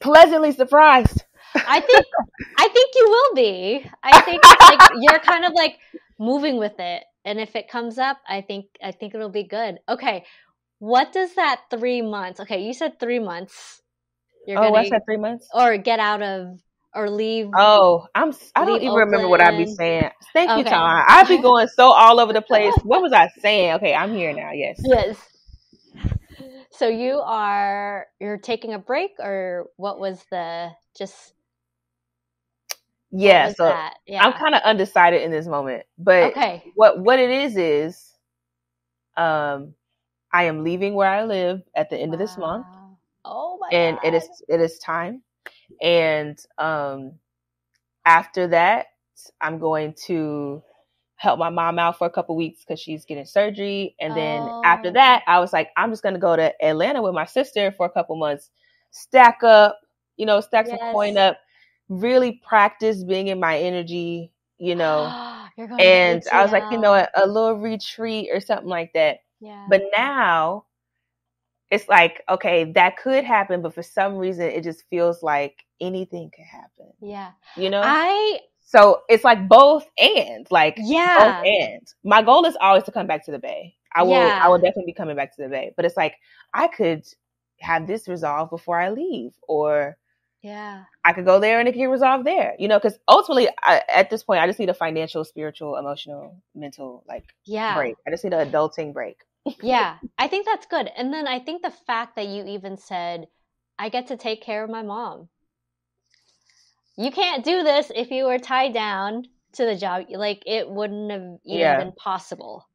pleasantly surprised. I think you will be. I think like you're kind of like moving with it. And if it comes up, I think it'll be good. Okay. What does that 3 months? Okay, you said 3 months. What's that 3 months? Or get out of or leave. Oh, I don't even remember what I'd be saying. Thank you, Tom. I'd be going so all over the place. What was I saying? Okay, I'm here now. Yes. Yes. So you're taking a break, or what was the just? Yeah, so I'm kind of undecided in this moment, but what it is, I am leaving where I live at the end of this month. Oh my God. And it is time. And, after that, I'm going to help my mom out for a couple weeks because she's getting surgery. And then after that, I was like, I'm just going to go to Atlanta with my sister for a couple months, stack some coin up, really practice being in my energy, you know. And I was like, you know, a little retreat or something like that. Yeah. But now it's like, okay, that could happen, but for some reason it just feels like anything could happen. Yeah. You know? So it's like both and. Both and. My goal is always to come back to the Bay. I will definitely be coming back to the Bay. But it's like I could have this resolved before I leave, or Yeah. I could go there and it can get resolved there, because ultimately at this point, I just need a financial, spiritual, emotional, mental, Yeah. break. I just need an adulting break. Yeah. I think that's good. And then I think the fact that you even said, I get to take care of my mom. You can't do this if you were tied down to the job. Like, it wouldn't have even been possible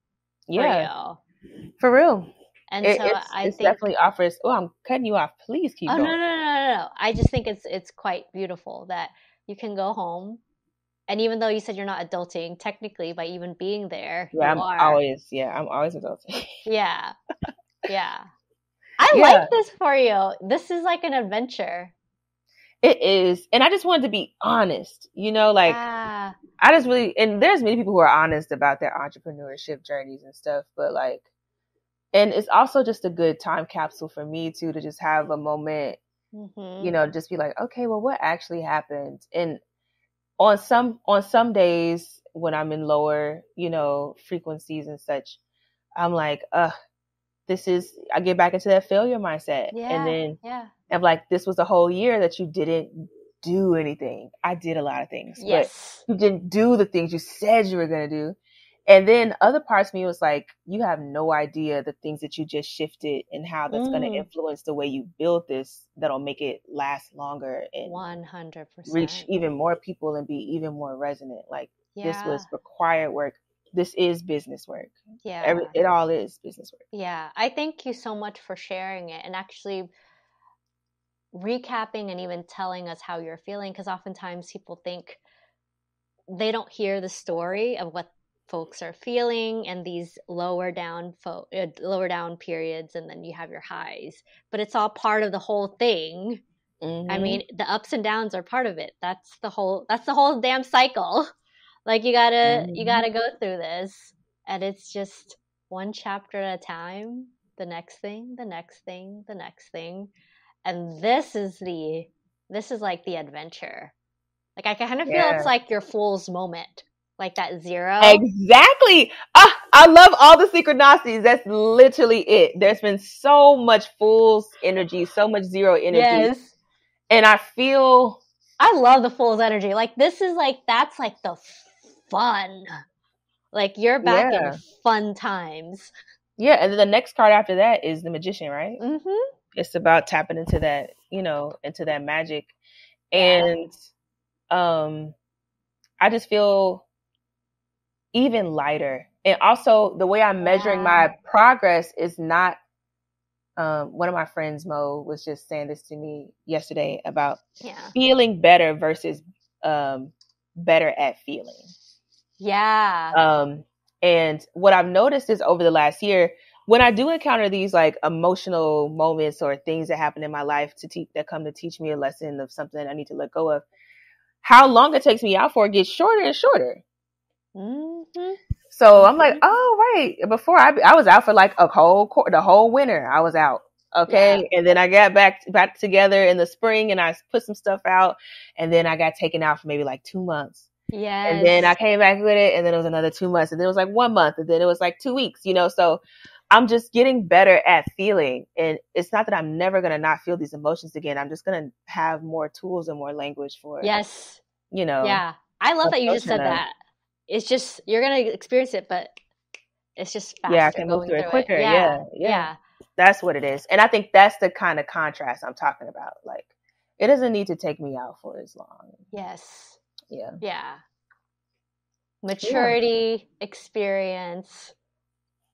for Yeah, you. for real. And so I It's think, definitely offers. Oh, I'm cutting you off. Please keep oh no, no, going. no, no, no. I just think it's quite beautiful that you can go home, and even though you said you're not adulting, technically by even being there, Yeah, you are. I'm always adulting. Yeah, yeah. I Yeah, like this for you. This is like an adventure. it is. And I just wanted to be honest, like Ah, I just really, and there's many people who are honest about their entrepreneurship journeys and stuff, but and it's also just a good time capsule for me too, to just have a moment, just be like, okay, well, what actually happened? And on some days when I'm in lower, frequencies and such, I'm like, I get back into that failure mindset. And yeah, then yeah. I'm like, this was a whole year that you didn't do anything. I did a lot of things, but Yes. you didn't do the things you said you were going to do. And then other parts of me was like, you have no idea the things that you just shifted and how that's going to influence the way you build this, that'll make it last longer and 100%. reach even more people and be even more resonant. This Yeah, was required work. This is business work. yeah, It all is business work. yeah. I thank you so much for sharing it and actually recapping and even telling us how you're feeling, because oftentimes people think they don't hear the story of what folks are feeling and these lower down periods, and then you have your highs, but it's all part of the whole thing. I mean, the ups and downs are part of it. That's the whole damn cycle. Like, you gotta go through this, and it's just one chapter at a time, the next thing, the next thing, the next thing. And this is like the adventure. Like, I kind of feel it's Yeah. like your fool's moment, like that zero. Exactly. I love all the synchronicities. That's literally it. There's been so much fool's energy, so much zero energy. Yes. And I love the fool's energy. Like, this is like, that's like the fun. Like, you're back in fun times. Yeah. And then the next card after that is the Magician, right? Mm-hmm. It's about tapping into that, into that magic. Yeah. And I just feel even lighter. And also the way I'm measuring my progress is not, one of my friends, Mo, was just saying this to me yesterday about feeling better versus better at feeling. Yeah. And what I've noticed is over the last year, when I do encounter these like emotional moments or things that happen in my life that come to teach me a lesson of something I need to let go of, how long it takes me out for it gets shorter and shorter. Mm-hmm. So I'm like, oh, right. Before I was out for like the whole winter. I was out. Okay. Yeah. And then I got back together in the spring and I put some stuff out, and then I got taken out for maybe like 2 months. Yes. And then I came back with it, and then it was another 2 months, and then it was like 1 month, and then it was like 2 weeks, so I'm just getting better at feeling. And it's not that I'm never going to not feel these emotions again. I'm just going to have more tools and more language for it. Yes. Yeah. I love that you just said that. It's just, you're going to experience it, but it's just faster. Yeah, I can move through it quicker. Yeah. That's what it is. And I think that's the kind of contrast I'm talking about. Like, it doesn't need to take me out for as long. Yes. Yeah. Yeah. Maturity, experience,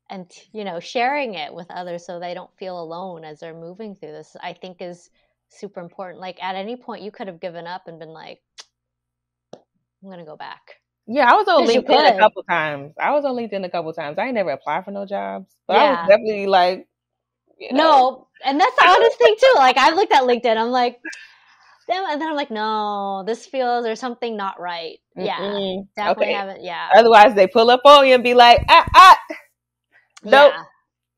and, sharing it with others so they don't feel alone as they're moving through this, I think is super important. Like, at any point you could have given up and been like, I'm going to go back. Yeah, I was on LinkedIn a couple times. I ain't never applied for no jobs. But I was definitely like, No, and that's the honest thing too. Like, I looked at LinkedIn, I'm like, damn, and then I'm like, no, this feels, there's something not right. Yeah, definitely haven't. Yeah. Otherwise, they pull up on you and be like, nope,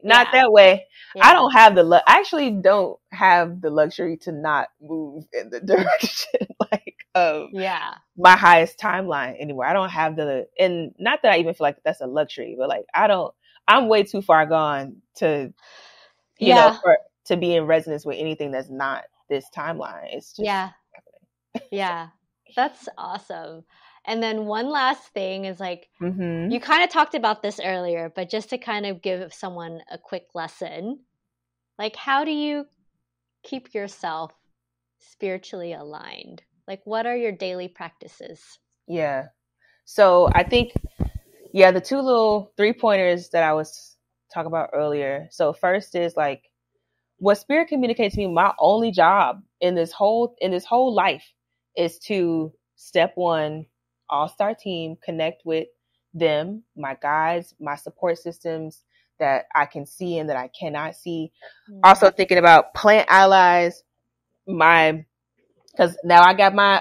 not that way. Yeah. I actually don't have the luxury to not move in the direction of my highest timeline anymore. I don't have and not that I even feel like that's a luxury, but I'm way too far gone to, to be in resonance with anything that's not this timeline. It's just Yeah. That's awesome. And then one last thing is like, Mm-hmm. you kind of talked about this earlier, but just to kind of give someone a quick lesson, like, how do you keep yourself spiritually aligned? Like, what are your daily practices? Yeah. So I think, yeah, the two little 3-pointers that I was talking about earlier. So first is like, what spirit communicates to me, my only job in this whole life is to, step one, all-star team, connect with them, my guides, my support systems that I can see and that I cannot see. Also thinking about plant allies, my, because now I got my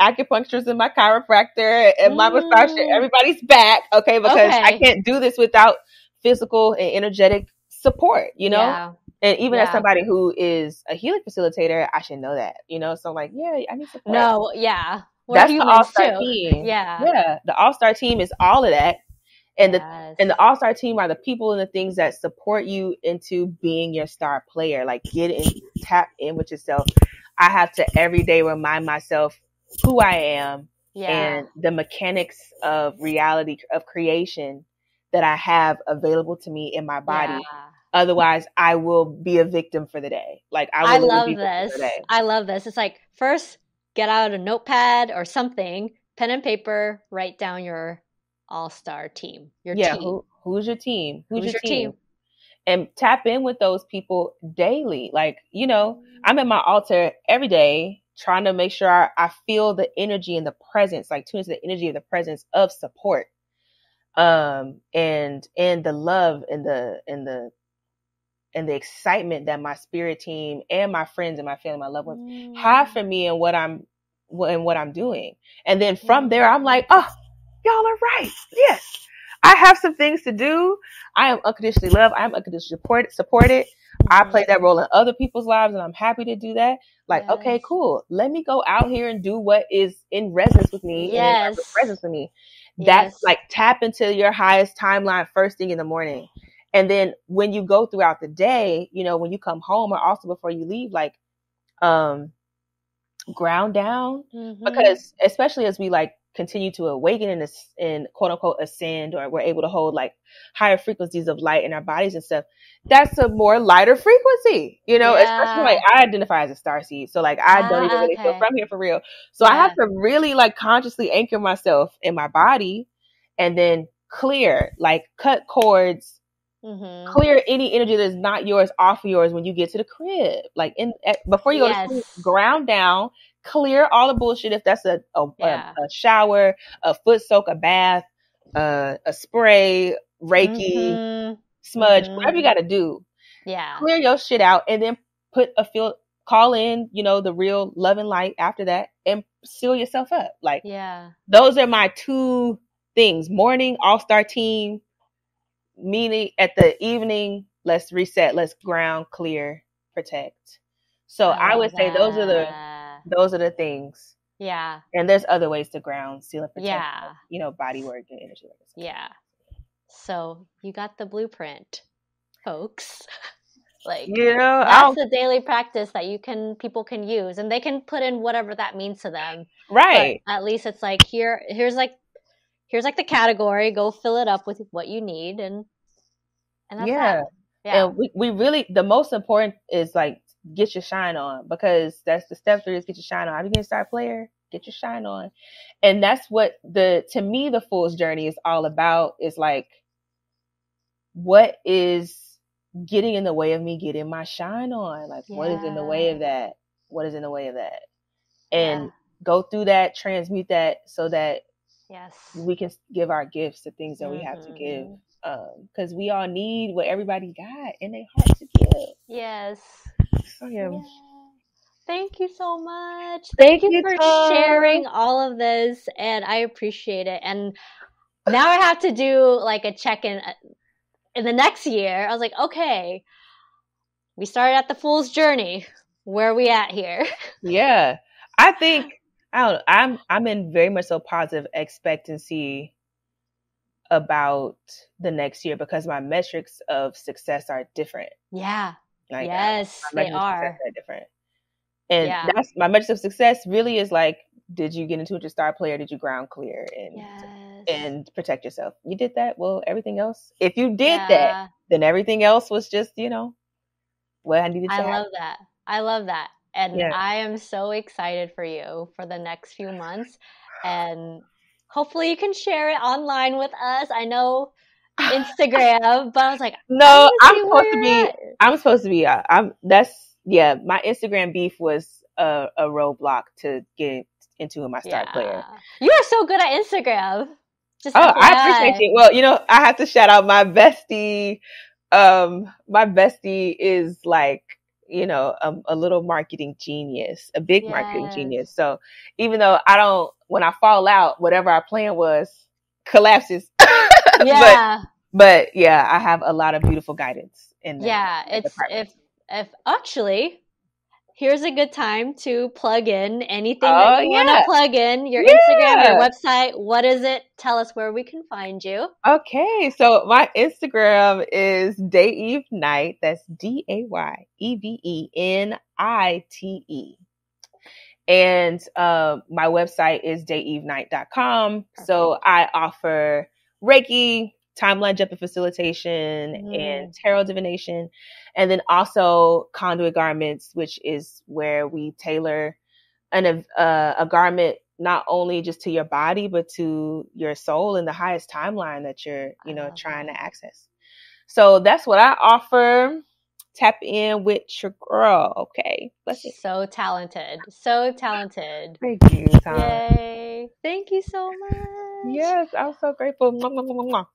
acupuncturist and my chiropractor and my massage. Everybody's back, okay? Because I can't do this without physical and energetic support, you know? Yeah. And even as Yeah. somebody who is a healing facilitator, I should know that, you know? So I'm like, yeah, I need support. No, yeah. We're That's the humans all-star too. team. Yeah. Yeah. The all-star team is all of that. And Yes. the all-star team are the people and the things that support you into being your star player. Like, get in, tap in with yourself. I have to every day remind myself who I am and the mechanics of reality, of creation that I have available to me in my body. Yeah. Otherwise, I will be a victim for the day. Like, I will love be this. for the day. I love this. It's like, first, get out a notepad or something, pen and paper, write down your all-star team. Your team. Who's your team? Who's your team? And tap in with those people daily. Like, you know, I'm at my altar every day trying to make sure I feel the energy and the presence, like tune into the energy of the presence of support. And the love and the excitement that my spirit team and my friends and my family, my loved ones have for me and what I'm doing. And then from there, I'm like, oh, y'all are right. Yes. I have some things to do. I am unconditionally loved. I am unconditionally supported. I play that role in other people's lives, and I'm happy to do that. Like, okay, cool. Let me go out here and do what is in resonance with me and in presence with me. That's like, tap into your highest timeline first thing in the morning. And then when you go throughout the day, you know, when you come home or also before you leave, like, ground down, because especially as we like continue to awaken and quote unquote ascend, or we're able to hold like higher frequencies of light in our bodies and stuff, that's a more lighter frequency, you know. Especially like, I identify as a starseed, so like I don't even really feel from here for real. So I have to really like consciously anchor myself in my body, and then clear, like cut cords, clear any energy that's not yours off of yours when you get to the crib. Like before you go to sleep, ground down, clear all the bullshit. If that's a shower, a foot soak, a bath, a spray, Reiki, smudge, whatever you got to do. Yeah, clear your shit out, and then call in, you know, the real love and light after that, and seal yourself up. Like, those are my two things: morning, all-star team. Meaning at the evening, let's reset, let's ground, clear, protect. So I would say those are the things. Yeah. And there's other ways to ground, seal, and protect. Yeah. You know, body work and energy work. Yeah. So you got the blueprint, folks. Like, you know, that's a daily practice that people can use, and they can put in whatever that means to them. Right. But at least it's like, here's like the category, go fill it up with what you need, and that's that. Yeah. And we really, the most important is like, get your shine on, because that's the step 3 is get your shine on. How do you get a star player? Get your shine on. And that's what to me, the Fool's Journey is all about, is like, what is getting in the way of me getting my shine on? Like, what is in the way of that? What is in the way of that? And go through that, transmute that, so that we can give our gifts to things that we have to give. Because we all need what everybody got in their heart to give. Yes. So, yeah. Thank you so much. Thank you for sharing all of this, and I appreciate it. And now I have to do like a check-in in the next year. I was like, okay, we started at the Fool's Journey. Where are we at here? Yeah. I think, I'm in very much so positive expectancy about the next year, because my metrics of success are different. Yeah. Like, yes, they are. Different. And Yeah. that's my measure of success really is like, did you get into it with your star player? Did you ground clear and protect yourself? You did that. Well, everything else, if you did that, then everything else was just, what I needed to happen. Love that. I love that. And I am so excited for you for the next few months. And hopefully you can share it online with us. I know Instagram, but I was like, no, I'm supposed to be, my Instagram beef was a roadblock to get into my star player. You are so good at Instagram. I appreciate you. Well, I have to shout out my bestie. My bestie is like, a little marketing genius, a big marketing genius. So even though when I fall out, whatever our plan was collapses. But yeah, I have a lot of beautiful guidance in that. Yeah, if actually, here's a good time to plug in anything that you want to plug in, your Instagram, your website. What is it? Tell us where we can find you. Okay, so my Instagram is Dayeve Knight. That's DAYEVENITE. And my website is dayeveknight.com. So I offer Reiki, timeline jumping facilitation, and tarot divination. And then also Conduit Garments, which is where we tailor a garment not only just to your body, but to your soul and the highest timeline that you're, trying to access. So that's what I offer. Tap in with your girl, okay? So talented. So talented. Thank you, Tom. Yay. Thank you so much. Yes, I'm so grateful.